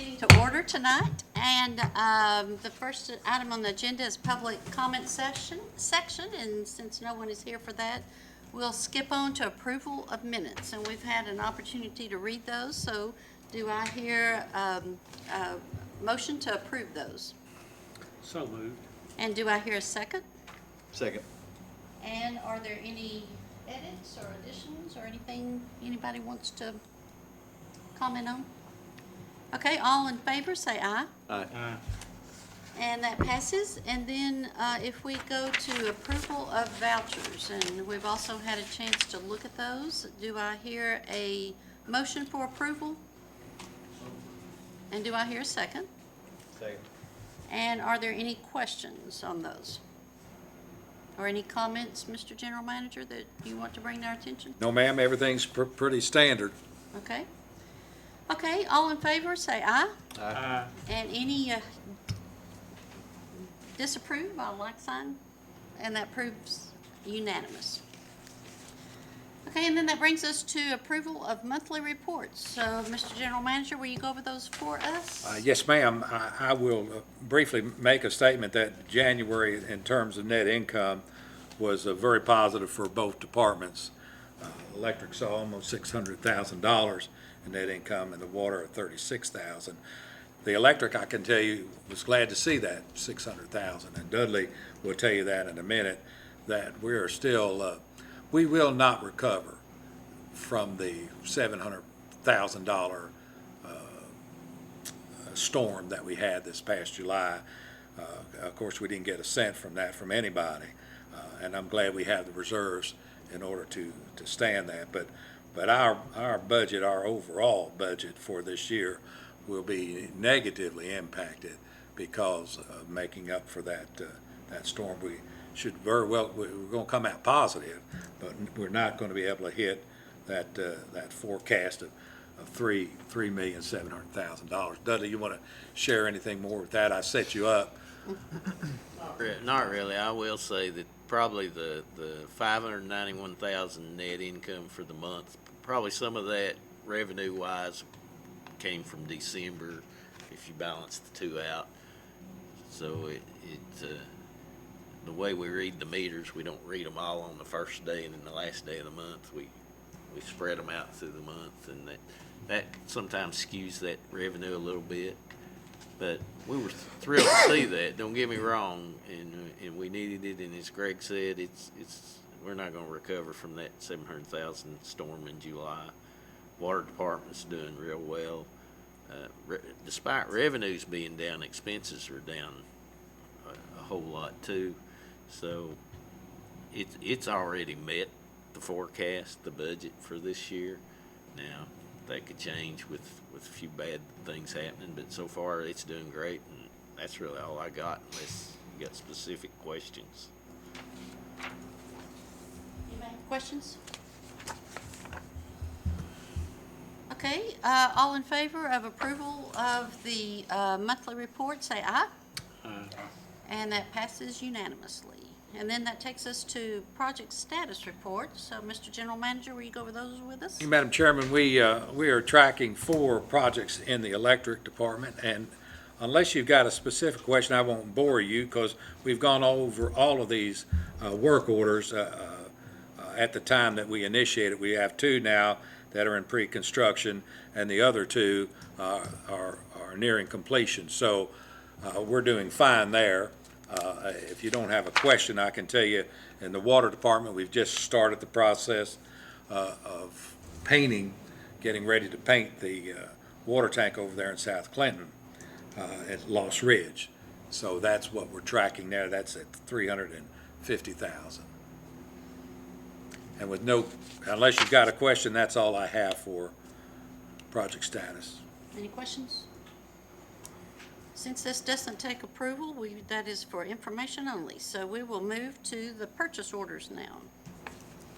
meeting to order tonight, and the first item on the agenda is public comment section, and since no one is here for that, we'll skip on to approval of minutes, and we've had an opportunity to read those, so do I hear a motion to approve those? So moved. And do I hear a second? Second. And are there any edits or additions or anything anybody wants to comment on? Okay, all in favor, say aye. Aye. And that passes. And then if we go to approval of vouchers, and we've also had a chance to look at those, do I hear a motion for approval? And do I hear a second? Second. And are there any questions on those? Or any comments, Mr. General Manager, that you want to bring to our attention? No, ma'am, everything's pretty standard. Okay. Okay, all in favor, say aye. Aye. And any disapprove, I'll like sign, and that proves unanimous. Okay, and then that brings us to approval of monthly reports. So, Mr. General Manager, will you go over those for us? Yes, ma'am. I will briefly make a statement that January, in terms of net income, was very positive for both departments. Electric saw almost $600,000 in net income, and the water at $36,000. The electric, I can tell you, was glad to see that $600,000, and Dudley will tell you that in a minute. That we are still, we will not recover from the $700,000 storm that we had this past July. Of course, we didn't get a cent from that from anybody, and I'm glad we have the reserves in order to stand that. But our budget, our overall budget for this year, will be negatively impacted because of making up for that storm. We should very well, we're going to come out positive, but we're not going to be able to hit that forecast of $3,700,000. Dudley, you want to share anything more with that? I set you up. Not really. I will say that probably the 591,000 net income for the month, probably some of that revenue-wise came from December, if you balance the two out. So the way we read the meters, we don't read them all on the first day and then the last day of the month. We spread them out through the month, and that sometimes skews that revenue a little bit. But we were thrilled to see that. Don't get me wrong, and we needed it. And as Greg said, we're not going to recover from that 700,000 storm in July. Water department's doing real well. Despite revenues being down, expenses are down a whole lot too. So it's already met the forecast, the budget for this year. Now that could change with a few bad things happening, but so far it's doing great, and that's really all I got, unless you got specific questions. Anybody have questions? Okay, all in favor of approval of the monthly report, say aye. Aye. And that passes unanimously. And then that takes us to project status report. So, Mr. General Manager, will you go over those with us? Madam Chairman, we are tracking 4 projects in the electric department, and unless you've got a specific question, I won't bore you because we've gone over all of these work orders at the time that we initiated. We have 2 now that are in pre-construction, and the other 2 are nearing completion. So we're doing fine there. If you don't have a question, I can tell you in the water department, we've just started the process of painting, getting ready to paint the water tank over there in South Clinton at Lost Ridge. So that's what we're tracking there. That's at $350,000. And with unless you've got a question, that's all I have for project status. Any questions? Since this doesn't take approval, that is for information only. So we will move to the purchase orders now.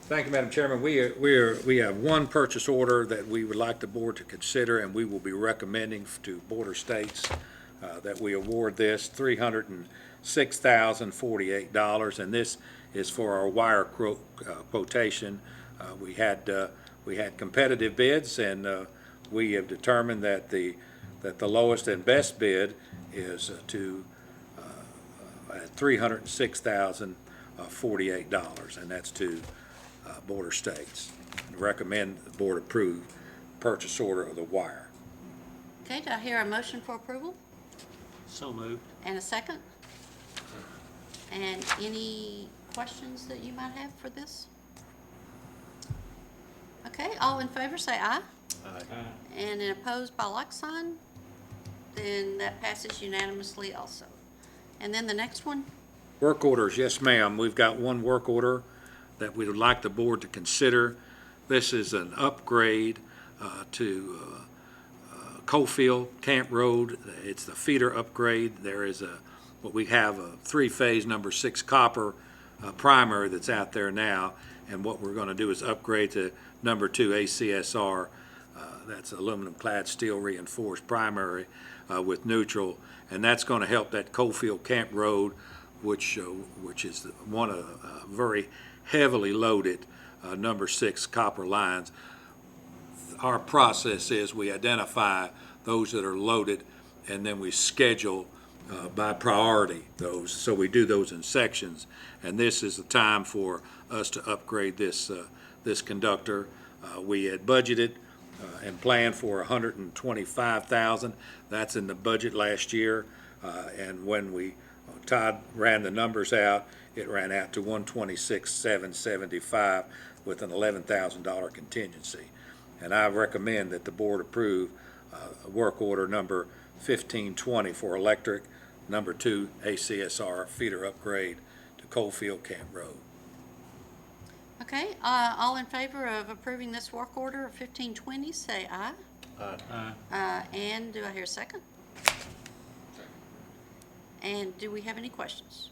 Thank you, Madam Chairman. We have 1 purchase order that we would like the board to consider, and we will be recommending to Border States that we award this $306,048, and this is for our wire quotation. We had competitive bids, and we have determined that the that the lowest and best bid is at $306,048, and that's to Border States. Recommend the board approve purchase order of the wire. Okay, do I hear a motion for approval? So moved. And a second? And any questions that you might have for this? Okay, all in favor say aye. And opposed by like sign? Then that passes unanimously also. And then the next one? Work orders, yes, ma'am. We've got one work order that we would like the board to consider. This is an upgrade to Coalfield Camp Road. It's the feeder upgrade. There is what we have a three-phase number 6 copper primary that's out there now. And what we're going to do is upgrade to number 2 ACSR. That's aluminum clad steel reinforced primary with neutral. And that's going to help that Coalfield Camp Road, which is one of very heavily loaded number 6 copper lines. Our process is we identify those that are loaded, and then we schedule by priority those. So we do those in sections, and this is the time for us to upgrade this conductor. We had budgeted and planned for $125,000. That's in the budget last year, and when Todd ran the numbers out, it ran out to $126,775 with an $11,000 contingency. And I recommend that the board approve work order number 1520 for electric, number 2 ACSR feeder upgrade to Coalfield Camp Road. Okay, all in favor of approving this work order of 1520, say aye. And do I hear a second? And do we have any questions?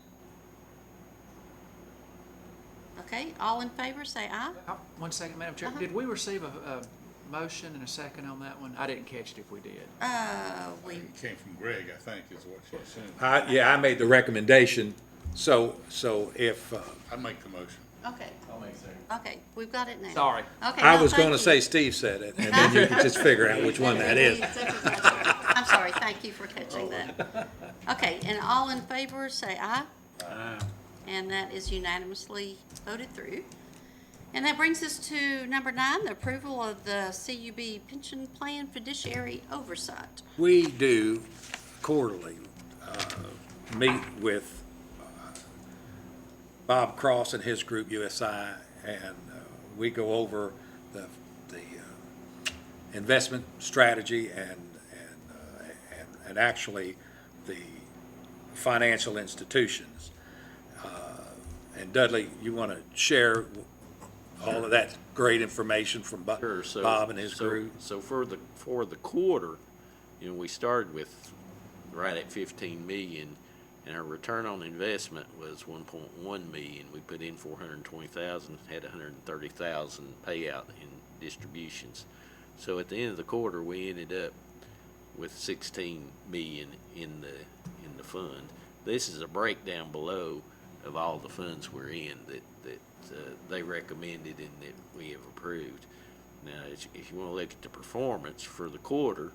Okay, all in favor, say aye. 1 second, Madam Chair. Uh-huh. Did we receive a motion and a second on that one? I didn't catch it if we did. It came from Greg, I think, is what she assumed. I made the recommendation, so if, I make the motion. Okay. Okay, we've got it now. Sorry. Okay. I no, was thank gonna you. say Steve said it, and then you can just figure out which one that is. I'm sorry, thank you for catching that. Okay, and all in favor, say aye. And that is unanimously voted through. And that brings us to number 9, the approval of the CUB pension plan fiduciary oversight. We do quarterly meet with Bob Cross and his group, USI, and we go over the investment strategy and actually the financial institutions. And Dudley, you want to share all of that great information from Sure, so- Bob and his so- group? So for the quarter, we started with right at 15 million, and our return on investment was 1.1 million. We put in 420,000, had 130,000 payout in distributions. So at the end of the quarter, we ended up with 16 million in the fund. This is a breakdown below of all the funds we're in that they recommended and that we have approved. Now, if you want to look at the performance for the quarter,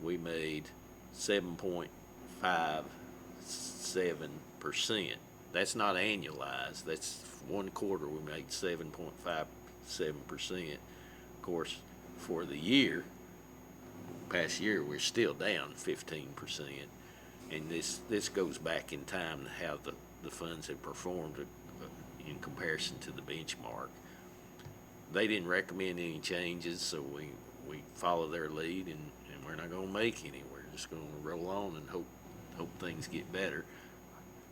we made 7.57%. That's not annualized. That's one quarter we made 7.57%. Of course, for the year, past year, we're still down 15%. And this goes back in time to how the funds have performed in comparison to the benchmark. They didn't recommend any changes, so we follow their lead, and we're not going to make any. We're just going to roll on and hope things get better.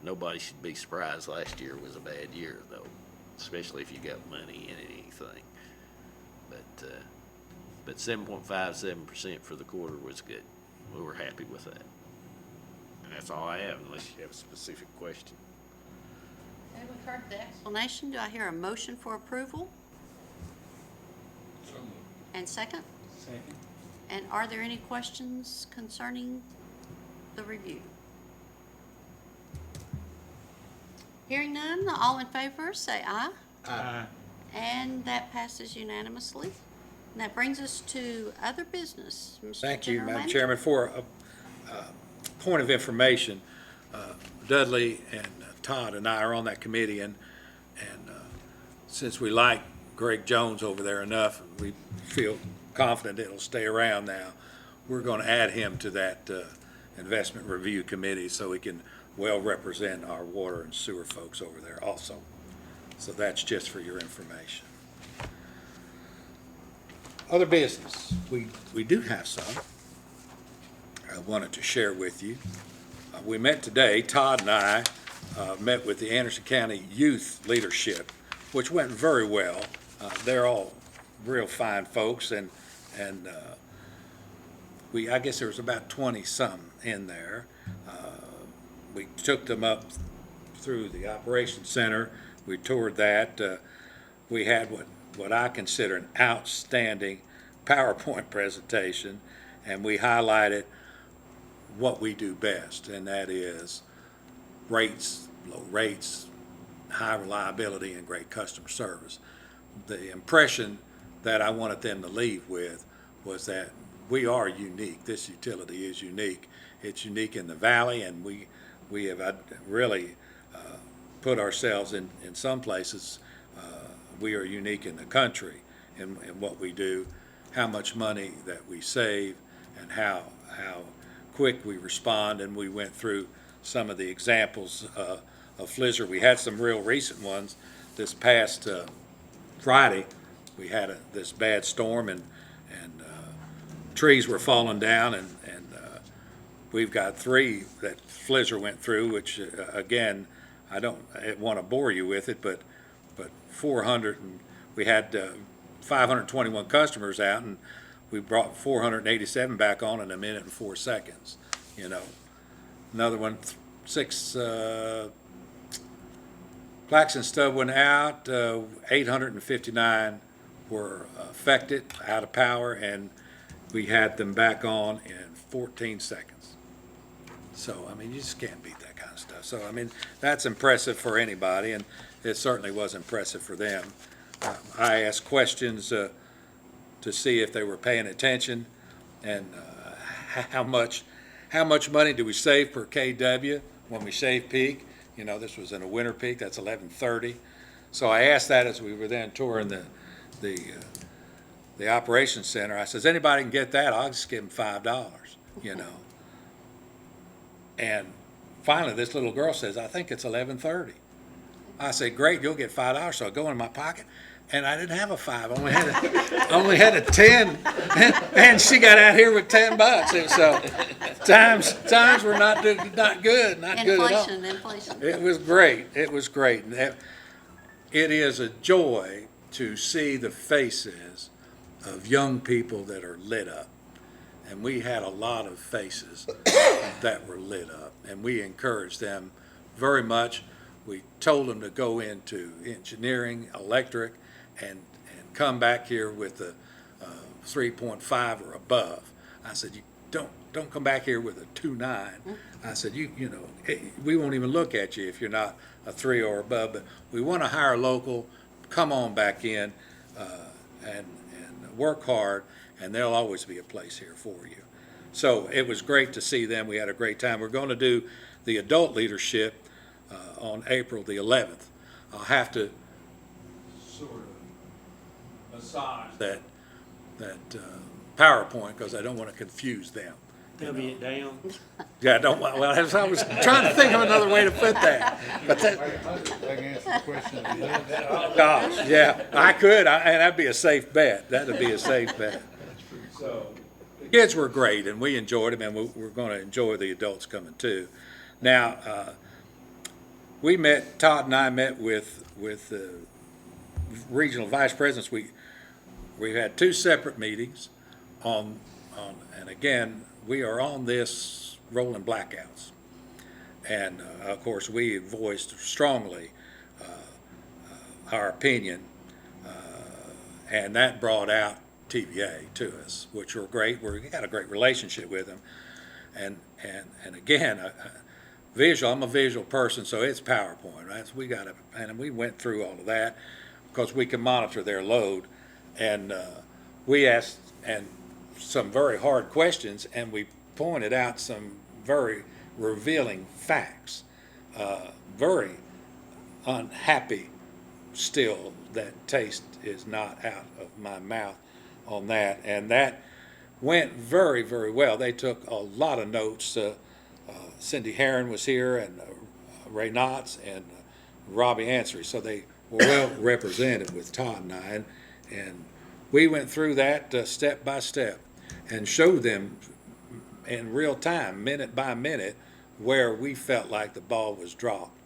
Nobody should be surprised last year was a bad year, though, especially if you got money in anything. But 7.57% for the quarter was good. We were happy with that. And that's all I have, unless you have a specific question. Okay, we've heard the explanation. Do I hear a motion for approval? And second? Second. And are there any questions concerning the review? Hearing none, all in favor, say aye. Aye. And that passes unanimously. And that brings us to other business. Mr. Thank you, General Madam Manager. Chairman. For a point of information, Dudley and Todd and I are on that committee, and since we like Greg Jones over there enough, and we feel confident it'll stay around now, we're going to add him to that investment review committee so he can well represent our water and sewer folks over there also. So that's just for your information. Other business, we do have some I wanted to share with you. We met today, Todd and I met with the Anderson County Youth Leadership, which went very well. They're all real fine folks, and I guess there was about 20-some in there. We took them up through the Operations Center. We toured that. We had what I consider an outstanding PowerPoint presentation, and we highlighted what we do best, and that is rates, low rates, high reliability, and great customer service. The impression that I wanted them to leave with was that we are unique. This utility is unique. It's unique in the valley, and we have really put ourselves in some places. We are unique in the country in what we do, how much money that we save, and how quick we respond. And we went through some of the examples of Flizzr. We had some real recent ones. This past Friday, we had this bad storm, and trees were falling down, and we've got 3 that Flizzr went through, which again, I don't want to bore you with it, but 400, and we had 521 customers out, and we brought 487 back on in a minute and 4 seconds. Another one, 6 Claxon Stub went out, 859 were affected, out of power, and we had them back on in 14 seconds. So, I mean, you just can't beat that kind of stuff. So, I mean, that's impressive for anybody, and it certainly was impressive for them. I asked questions to see if they were paying attention, and how much money do we save per KW when we shave peak. This was in a winter peak, that's 11:30. So I asked that as we were then touring the operations center. I says, anybody can get that, I'll just give them $5, And finally, this little girl says, I think it's 11:30. I said, great, you'll get $5. So I go in my pocket, and I didn't have a 5. I only had a 10, and she got out here with $10. And so times were not good, not good at all. Inflation. It was great. It was great. And it is a joy to see the faces of young people that are lit up. And we had a lot of faces that were lit up, and we encouraged them very much. We told them to go into engineering, electric, and come back here with a 3.5 or above. I said, you don't come back here with a 2.9. I said, we won't even look at you if you're not a 3 or above, but we want to hire local, come on back in, and work hard, and there'll always be a place here for you. So it was great to see them. We had a great time. We're going to do the adult leadership on April the 11th. I'll have to sort of massage that PowerPoint because I don't want to confuse them. Dummy it down. Yeah, I don't. Well, I was trying to think of another way to put that. But that, I can answer the question. gosh, yeah, I could, and that'd be a safe bet. That'd be a safe bet. So, the kids were great, and we enjoyed them, and we're going to enjoy the adults coming too. Now, Todd and I met with the regional vice presidents. We had 2 separate meetings on, and again, we are on this rolling blackouts. And of course, we voiced strongly our opinion, and that brought out TVA to us, which were great. We got a great relationship with them. And again, I'm a visual person, so it's PowerPoint, right? So and we went through all of that because we can monitor their load. And we asked and some very hard questions, and we pointed out some very revealing facts. Very unhappy still that taste is not out of my mouth on that, and that went very, very well. They took a lot of notes. Cindy Herron was here, and Ray Knotts, and Robbie Ansary, so they were well represented with Todd and I, and we went through that step by step and showed them in real time, minute by minute, where we felt like the ball was dropped,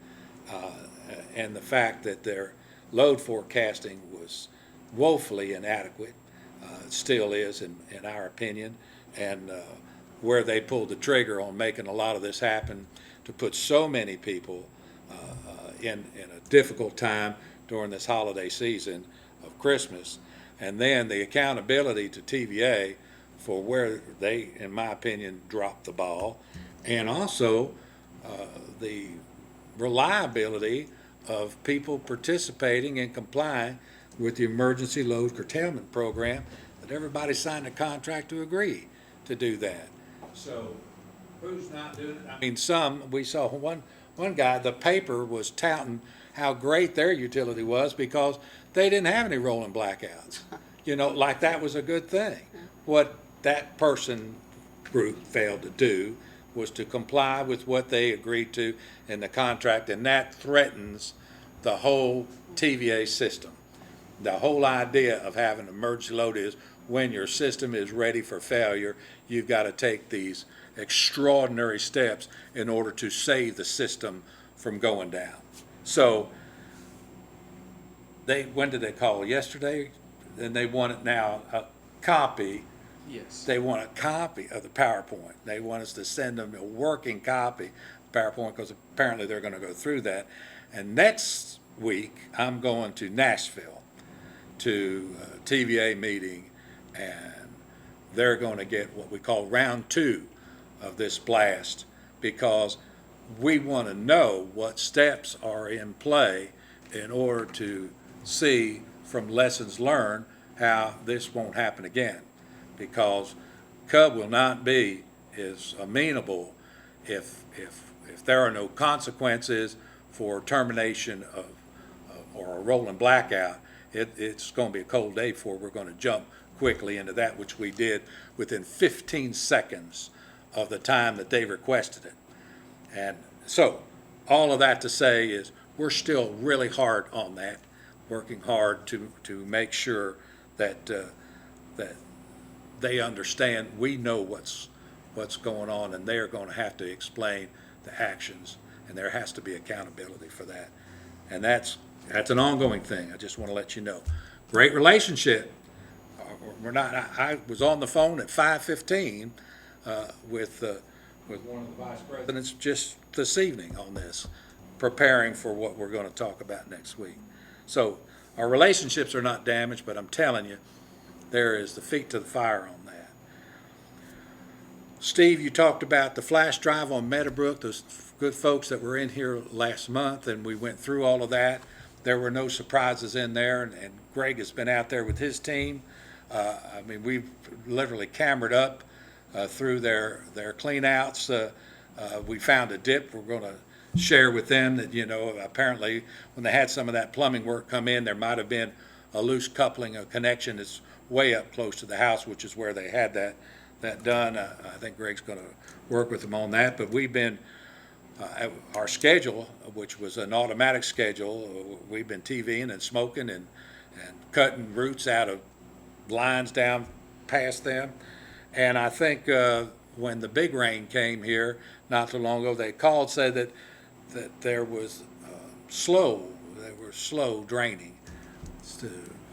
and the fact that their load forecasting was woefully inadequate, still is in our opinion, and where they pulled the trigger on making a lot of this happen to put so many people in a difficult time during this holiday season of Christmas, and then the accountability to TVA for where they, in my opinion, dropped the ball, and also the reliability of people participating and complying with the emergency load curtailment program, that everybody signed a contract to agree to do that. So who's not doing it? I mean, we saw one guy, the paper was touting how great their utility was because they didn't have any rolling blackouts. You know, like that was a good thing. What that group failed to do was to comply with what they agreed to in the contract, and that threatens the whole TVA system. The whole idea of having emergency load is when your system is ready for failure, you've got to take these extraordinary steps in order to save the system from going down. So when did they call? Yesterday? And they want now a copy. Yes. They want a copy of the PowerPoint. They want us to send them a working copy of PowerPoint because apparently they're going to go through that. And next week, I'm going to Nashville to a TVA meeting, and they're going to get what we call round 2 of this blast, because we want to know what steps are in play in order to see from lessons learned how this won't happen again, because Cub will not be as amenable if there are no consequences for termination of or a rolling blackout. It's going to be a cold day before we're going to jump quickly into that, which we did within 15 seconds of the time that they requested it. And so all of that to say is we're still really hard on that, working hard to make sure that that they understand we know what's going on, and they're going to have to explain the actions, and there has to be accountability for that. And that's an ongoing thing. I just want to let you know. Great relationship. I was on the phone at 5:15 with one of the vice presidents just this evening on this, preparing for what we're going to talk about next week. So our relationships are not damaged, but I'm telling you, there is the feet to the fire on that. Steve, you talked about the flash drive on Meadowbrook, those good folks that were in here last month, and we went through all of that. There were no surprises in there, and Greg has been out there with his team. I mean, we've literally cambered up through their cleanouts. We found a dip we're going to share with them that, apparently when they had some of that plumbing work come in, there might have been a loose coupling, a connection that's way up close to the house, which is where they had that done. I think Greg's going to work with them on that, but we've been our schedule, which was an automatic schedule, we've been TVing and smoking and cutting roots out of lines down past them. And I think when the big rain came here not too long ago, they called, said that there was they were slow draining.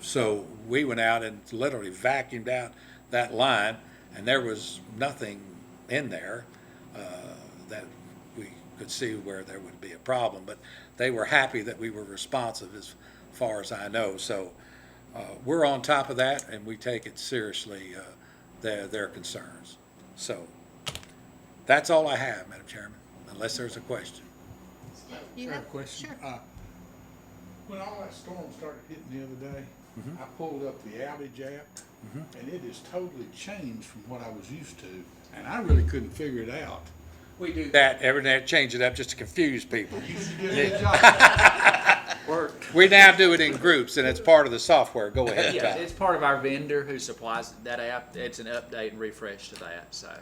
So we went out and literally vacuumed out that line, and there was nothing in there that we could see where there would be a problem. But they were happy that we were responsive as far as I know. So we're on top of that, and we take it seriously, their concerns. So that's all I have, Madam Chairman, unless there's a question. You I have have a question. Sure. When all that storm started hitting the other day, I pulled up the outage app, and it is totally changed from what I was used to, and I really couldn't figure it out. We do that every day, change it up just to confuse people. You did a good job. Worked. We now do it in groups, and it's part of the software. Go ahead, Yeah, Todd. it's part of our vendor who supplies that app. It's an update and refresh to that, so.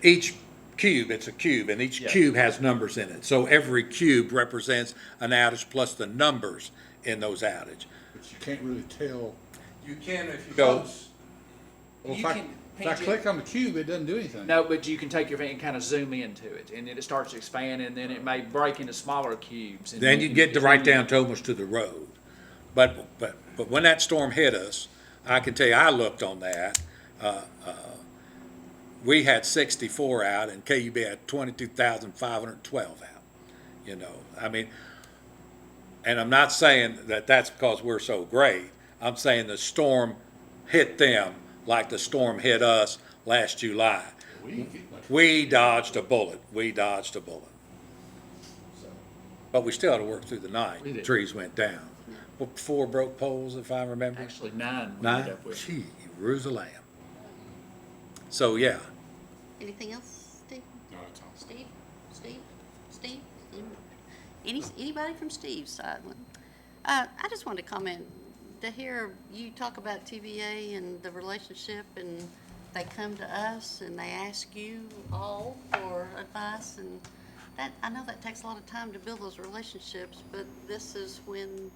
Each cube, it's a cube, and each Yeah. cube has numbers in it. So every cube represents an outage plus the numbers in those outage. But you can't really tell. You can if you go. Well, You if can I pinch it. click on the cube, it doesn't do anything. No, but you can take your finger and kind of zoom into it, and then it starts expanding, and then it may break into smaller cubes. And Then you can get to zoom right in. down to almost to the road. But when that storm hit us, I can tell you, I looked on that. We had 64 out, and KUB had 22,512 out. You know, I mean, and I'm not saying that that's because we're so great. I'm saying the storm hit them like the storm hit us last July. We didn't get much. We dodged a bullet. We dodged a bullet. But we still had to work through the night. We did. Trees went down. Well, 4 broke poles, if I remember. Actually, 9 we ended 9? up with. Gee, Jerusalem. So, yeah. Anything else, Steve? No, that's all. Steve? Anybody from Steve's side? I just wanted to comment, to hear you talk about TVA and the relationship, and they come to us and they ask you all for advice, and that, I know that takes a lot of time to build those relationships, but this is when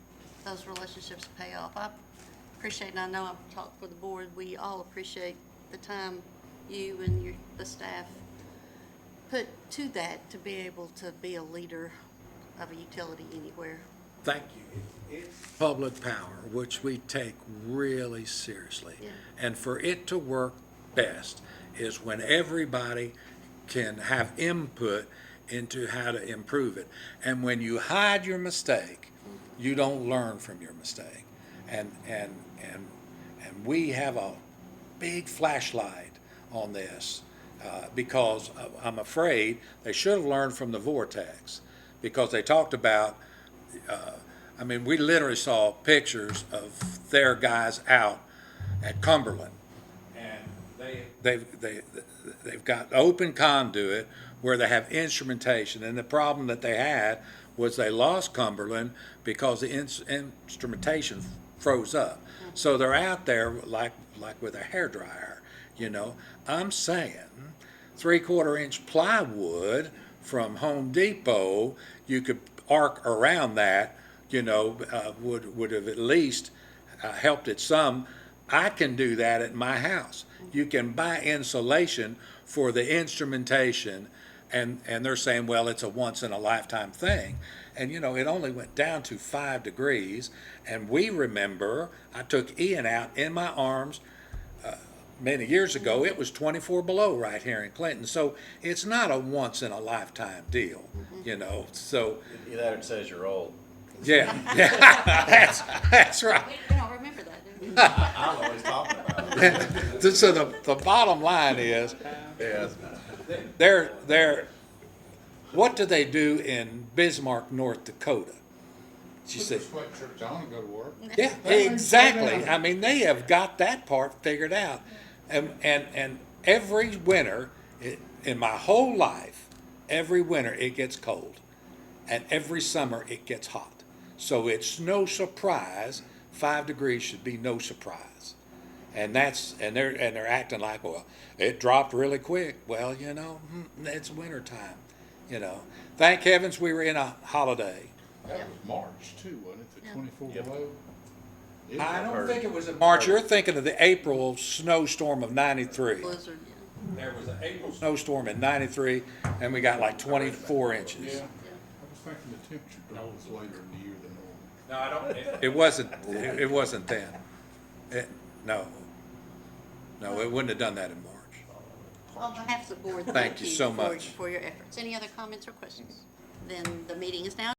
those relationships pay off. I appreciate, and I know I've talked for the board, we all appreciate the time you and the staff put to that to be able to be a leader of a utility anywhere. Thank you. It's public power, which we take really seriously. Yeah. And for it to work best is when everybody can have input into how to improve it. And when you hide your mistake, you don't learn from your mistake. And we have a big flashlight on this because I'm afraid they should have learned from the vortex, because they talked about, I mean, we literally saw pictures of their guys out at Cumberland, and they've got open conduit where they have instrumentation, and the problem that they had was they lost Cumberland because the instrumentation froze up. So they're out there like with a hairdryer, you know. I'm saying 3/4 inch plywood from Home Depot, you could arc around that, you know, would have at least helped it some. I can do that at my house. You can buy insulation for the instrumentation, and they're saying, well, it's a once in a lifetime thing. And, you know, it only went down to 5 degrees. And we remember, I took Ian out in my arms many years ago. It was 24 below right here in Clinton. So it's not a once in a lifetime deal, you know. So, Either that or it says you're old. yeah, that's right. We don't remember that, do we? I don't know what he's talking about. So the bottom line is, Yeah. they're what do they do in Bismarck, North Dakota? She Put said, your sweatshirts on and go to work. yeah, exactly. I mean, they have got that part figured out. And every winter, in my whole life, every winter it gets cold. And every summer it gets hot. So it's no surprise, 5 degrees should be no surprise. And they're acting like, well, it dropped really quick. Well, you know, it's winter time, you know. Thank heavens we were in a holiday. That was March too, wasn't it? The Yeah. 24 Yep. below? It I was- don't think it was in March. You're thinking of the April snowstorm of 93. Blizzard, yeah. There was an April snowstorm in 93, and we got like 24 inches. Yeah. I was thinking the temperature drop was later in the year than normal. No, I don't. It wasn't, it wasn't then. No. No, it wouldn't have done that in March. On behalf of the board, Thank thank you you so for- much. for your efforts. Any other comments or questions? Then the meeting is now